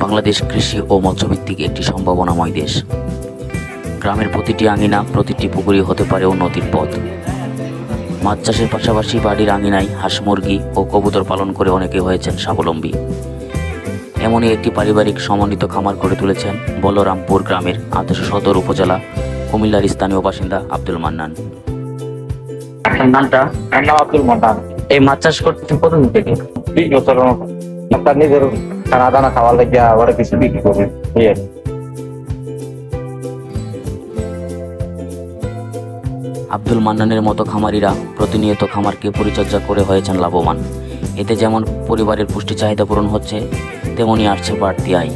বাংলাদেশ কৃষি ও মৎস্যভিত্তিক একটি সম্ভাবনাময় দেশ। গ্রামের প্রতিটি আঙিনা, প্রতিটি পুকুরই হতে পারে উন্নতির পথ। মাছ চাষের পাশাপাশি বাড়ির আঙিনায় হাঁস, মুরগি ও কবুতর পালন করে অনেকে হয়েছেন স্বাবলম্বী। এমনই একটি পারিবারিক সমন্বিত খামার করে তুলেছেন বলরামপুর গ্রামের আদর্শ সদর উপজেলা কুমিল্লার স্থানীয় বাসিন্দা আব্দুল মান্নান। আপনার নামটা? আমার নাম আব্দুল মান্নান। এই মাছ চাষ করতে প্রথম থেকে 20 বছরের মতো। আপনার নিজের খানা দানা খাওয়ার লাগিয়া আবার কিছু বিক্রি করবে এই আর কি। আব্দুল মান্নানের মতো খামারিরা প্রতিনিয়ত খামারকে পরিচর্যা করে হয়েছেন লাভবান। এতে যেমন পরিবারের পুষ্টি চাহিদা পূরণ হচ্ছে, তেমনি আসছে বাড়তি আয়।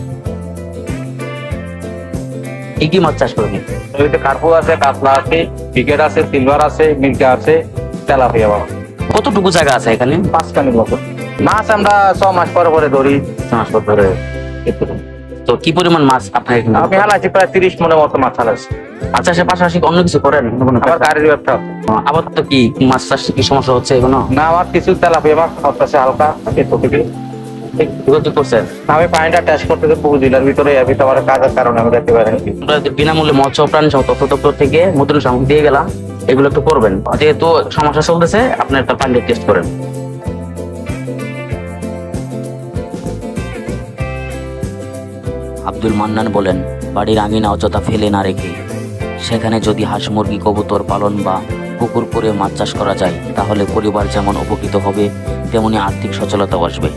কি কি মাছ চাষ করবেন? নদীতে কার্পু আছে, কাতলা আছে, ক্রিকেট আছে, সিলভার আছে, মির্গা আছে, তেলাপিয়া বাবা। কতটুকু জায়গা আছে এখানে? 5 কানির মতো। মাছ আমরা 6 মাস পরে পরে ধরি, 6 মাস পর ধরে। তো কি পরিমাণ মাছ আপনার এখানে? আমি হালাইছি প্রায় 30 মনের মতো মাছ হালাইছি। মাছ চাষের পাশাপাশি অন্য কিছু করেন? আবার গাড়ির ব্যবসা আছে। আবার তো কি মাছ চাষ কি সমস্যা হচ্ছে এখনো? না, আমার কিছু তেলাপিয়া মাছ হচ্ছে হালকা এত থেকে। যোগাযোগ করছেন? আমি পানিটা টেস্ট করতেছি পুকুর জেলার ভিতরে, এর ভিতরে আমার কাজের কারণে আমি দেখতে পারি। আমরা বিনামূল্যে মৎস্য প্রাণী তথ্য দপ্তর থেকে মধুর সামগ্রী দিয়ে গেলাম, এগুলো একটু করবেন। যেহেতু সমস্যা চলতেছে, আপনি একটা পানি টেস্ট করেন। আব্দুল মান্নান বলেন, বাড়ির আঙিনা অযথা ফেলে না রেখে সেখানে যদি হাঁস, মুরগি, কবুতর পালন বা পুকুর করে মাছ চাষ করা যায়, তাহলে পরিবার যেমন উপকৃত হবে, তেমনি আর্থিক সচ্ছলতাও আসবে।